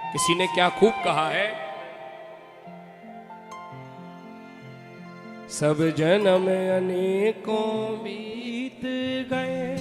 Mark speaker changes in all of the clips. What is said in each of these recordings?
Speaker 1: किसी ने क्या खूब कहा है, सब जन्म अनेकों बीत गए,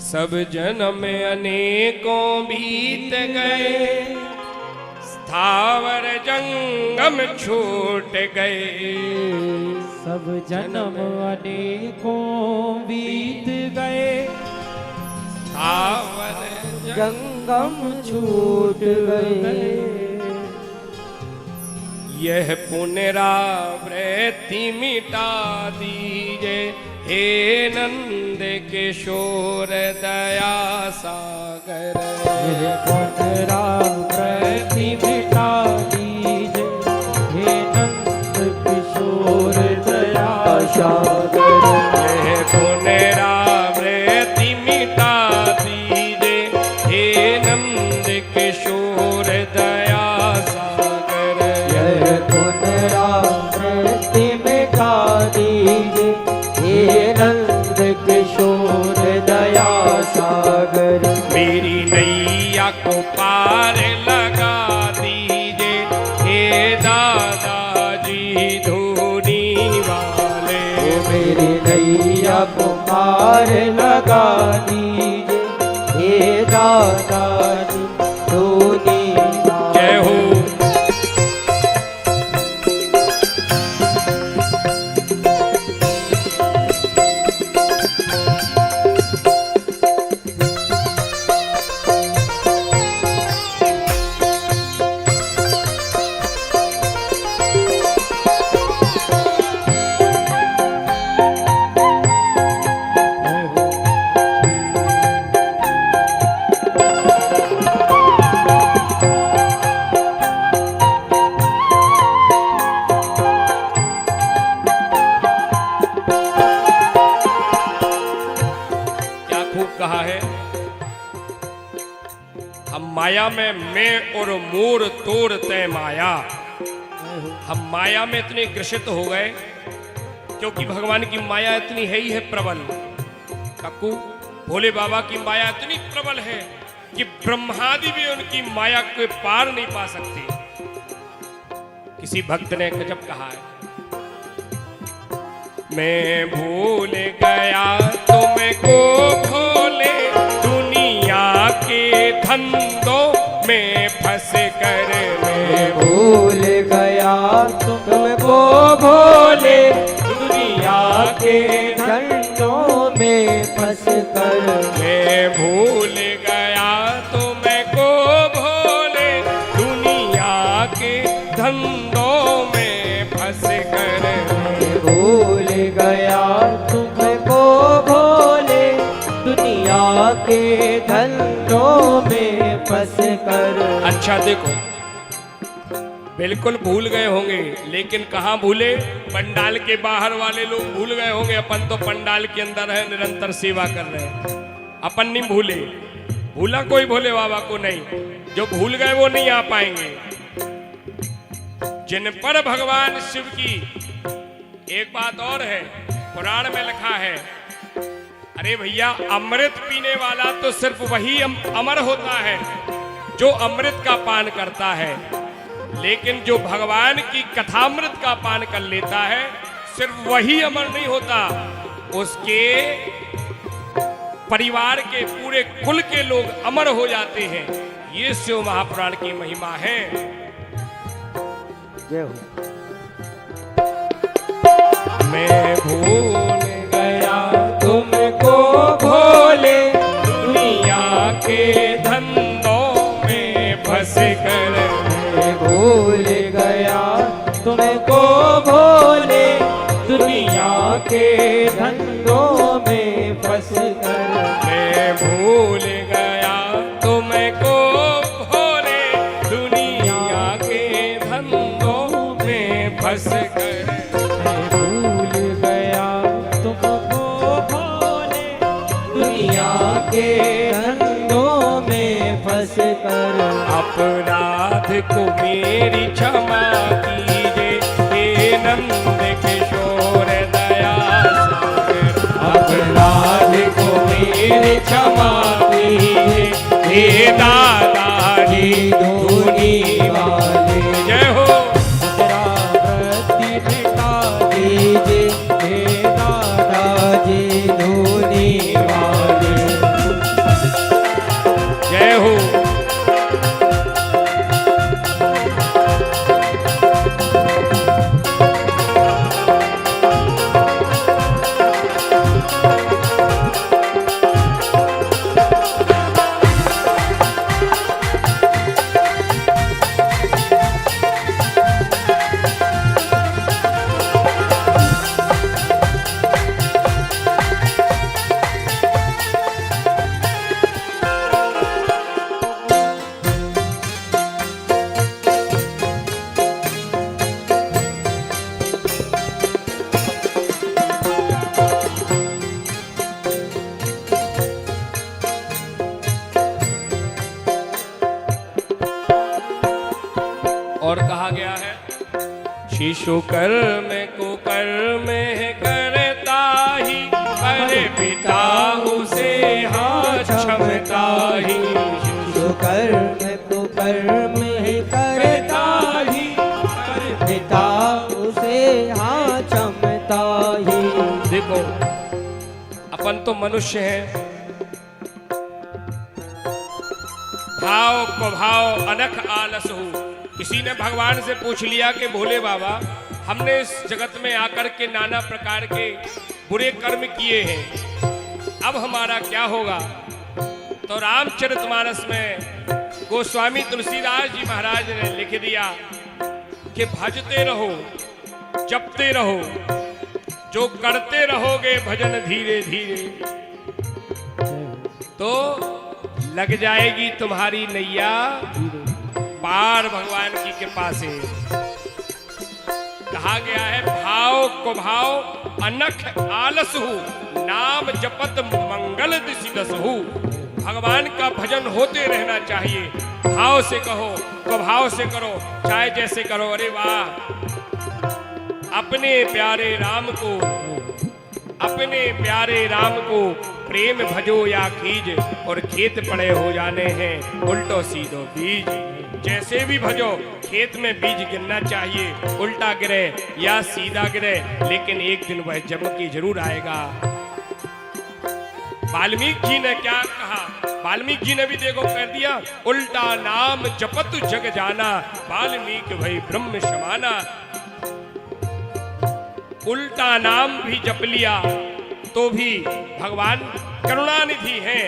Speaker 1: सब जन्म अनेकों बीत गए, स्थावर जंगम छूट गए,
Speaker 2: सब जन्म अनेकों बीत गए,
Speaker 1: स्थावर
Speaker 2: जंगम छूट गए।
Speaker 1: यह पुनरावृत्ति मिटा दीजिए, हे नंद किशोर दया सागर।
Speaker 2: यह पुनरावृत्ति मिटा दीजिए, हे नंद किशोर दया सागर।
Speaker 1: यह पुनरावृत्ति मिटा दीजिए, हे नंद किशोर दया सागर।
Speaker 2: यह पुनरावृत्ति मिटा दीजिए, हे नंद किशोर दया सागर।
Speaker 1: मेरी नैया को पार लगा दीजिए, हे दादाजी धूनी वाले।
Speaker 2: मेरी नैया को पार लगा दीजिए, हे दादाजी धूनी वाले।
Speaker 1: जय हो। कहा है, हम माया में मैं और मोर तोड़ तय माया। हम माया में इतने ग्रसित हो गए क्योंकि भगवान की माया इतनी है ही है प्रबल। काकू, भोले बाबा की माया इतनी प्रबल है कि ब्रह्मादि भी उनकी माया को पार नहीं पा सकते। किसी भक्त ने गजब कहा है, मैं भूल गया तुमको भोले, दुनिया के धंधों में फंस कर। मैं
Speaker 2: भूल गया तुमको भोले, दुनिया के धंधों में फंस कर।
Speaker 1: मैं भूल गया तुमको भोले, दुनिया के धंधों में फंस कर।
Speaker 2: भूल गया तुमको भोले, दुनिया के धंधों में फंस कर।
Speaker 1: अच्छा देखो, बिल्कुल भूल गए होंगे, लेकिन कहाँ भूले? पंडाल के बाहर वाले लोग भूल गए होंगे। अपन तो पंडाल के अंदर है, निरंतर सेवा कर रहे हैं। अपन नहीं भूले, भूला कोई भोले बाबा को नहीं। जो भूल गए वो नहीं आ पाएंगे। जिन पर भगवान शिव की एक बात और है, पुराण में लिखा है, अरे भैया, अमृत पीने वाला तो सिर्फ वही अमर होता है जो अमृत का पान करता है। लेकिन जो भगवान की कथामृत का पान कर लेता है, सिर्फ वही अमर नहीं होता, उसके परिवार के पूरे कुल के लोग अमर हो जाते हैं। ये शिव महापुराण की महिमा है।
Speaker 2: जय हो।
Speaker 1: मैं भूल गया तुमको भोले, दुनिया के धंधों में फंस कर।
Speaker 2: मैं भूल गया तुमको भोले, दुनिया के धंधों में फंस कर।
Speaker 1: मैं भूल गया तुमको भोले, दुनिया के धंधों में फंस कर।
Speaker 2: मैं भूल गया तुमको भोले, दुनिया के धंधों में फंस कर।
Speaker 1: अपराध को मेरी क्षमा कीजिए, हे नंद किशोर दया सागर। अपराध को मेरी क्षमा कीजिए, हे दादाजी
Speaker 2: धूनी वाले
Speaker 1: जय हो।
Speaker 2: तेरा वृत्ति मिटा दीजिए हे दादाजी धूनी वाले
Speaker 1: जय हो। और कहा गया है शिशु कर्म कुकर्म करता ही करे पिता उसे हाँ क्षमता ही।
Speaker 2: जो कर्म कुकर्म ही करता ही कर पिता उसे हाँ क्षमता ही।
Speaker 1: देखो अपन तो मनुष्य हैं, भाव को भाव अनख आलस हो। किसी ने भगवान से पूछ लिया कि भोले बाबा हमने इस जगत में आकर के नाना प्रकार के बुरे कर्म किए हैं, अब हमारा क्या होगा। तो रामचरितमानस में गोस्वामी तुलसीदास जी महाराज ने लिख दिया कि भजते रहो जपते रहो, जो करते रहोगे भजन धीरे धीरे तो लग जाएगी तुम्हारी नैया पार भगवान की कृपा से। कहा गया है भाव को भाव अनख आलस हो, नाम जपत मंगल दिशि दस हो। भगवान का भजन होते रहना चाहिए, भाव से कहो तो भाव से करो, चाहे जैसे करो। अरे वाह, अपने प्यारे राम को अपने प्यारे राम को प्रेम भजो या खीज, और खेत पड़े हो जाने हैं उल्टो सीधो बीज। जैसे भी भजो, खेत में बीज गिरना चाहिए, उल्टा गिरे या सीधा गिरे, लेकिन एक दिन वह जन्म की जरूर आएगा। वाल्मीकि जी ने क्या कहा, वाल्मीकि जी ने भी देखो कर दिया, उल्टा नाम जपत जग जाना, वाल्मीकि भई ब्रह्म समाना। उल्टा नाम भी जप लिया तो भी भगवान करुणानिधि हैं।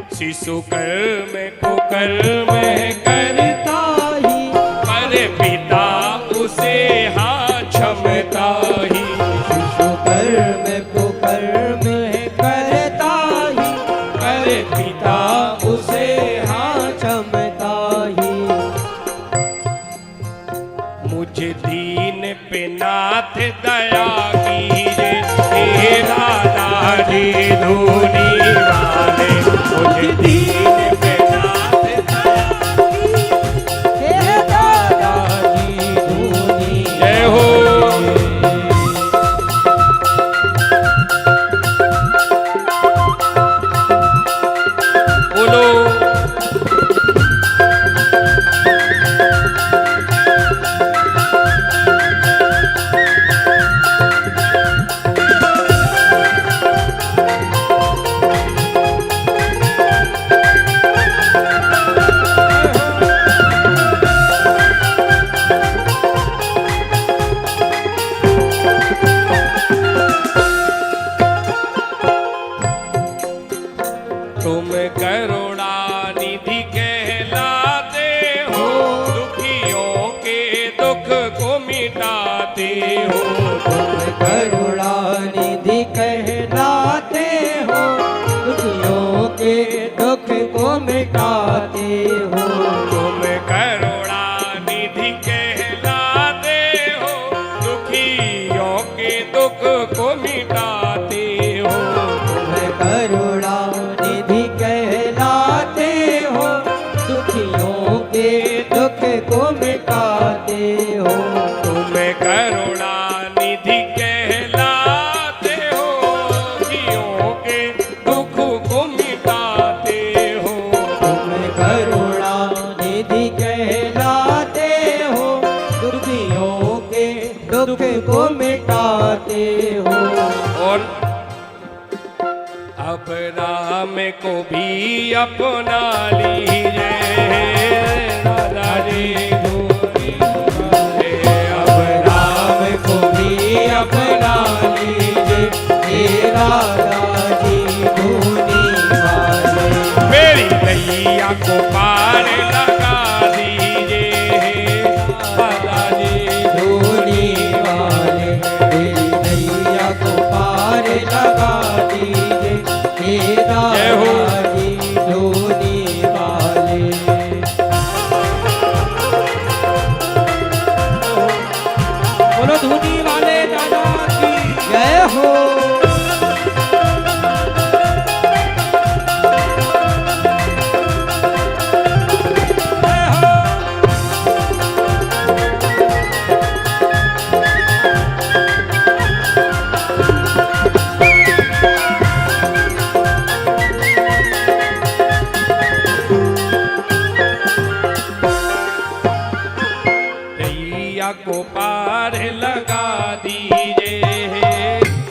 Speaker 1: शिशु कर्म को कर्म करता ही पर पिता उसे हाँ क्षमता ही।
Speaker 2: शिशु कर्म को कर्म करता ही कर पिता उसे हाँ क्षमता ही।
Speaker 1: मुझे दीन पे नाथ दया कीजे, हे दादाजी धूनी वाले। मुझे दीन पे नाथ दया
Speaker 2: कीजे, हे दादाजी धूनी
Speaker 1: जय हो। बोलो तुम करुणानिधि कहलाते हो, दुखियों के दुख को मिटाते हो।
Speaker 2: तुम करुणानिधि कहलाते हो, दुखियों के दुख को मिटाते हो।
Speaker 1: तुम करुणानिधि कहलाते हो, दुखियों के दुख को मिटाते हो।
Speaker 2: तुम करुणानिधि कहलाते हो, दुखियों के दुख को मिटाते हो।
Speaker 1: तुम करुणानिधि कहलाते हो, दुखियों के दुख को मिटाते हो।
Speaker 2: तुम
Speaker 1: राम को भी अपना लीजिए दादाजी धूनी वाले।
Speaker 2: अब राम को भी अपना लीजिए हे दादाजी धूनी वाले।
Speaker 1: मेरी नैया को पार लगा दीजिए दादाजी
Speaker 2: धूनी वाले। मेरी नैया को पार लगा दीजिए हे दादाजी धूनी वाले। बोलो धूनी वाले दादा की जय हो।
Speaker 1: नैया को पार लगा दीजिए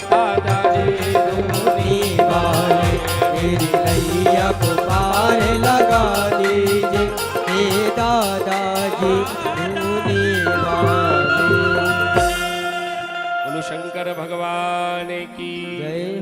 Speaker 1: दादाजी
Speaker 2: धूनी वाले। मेरी नैया को पार लगा दीजिए हे दादाजी धूनी वाले।
Speaker 1: बोलो शंकर भगवान की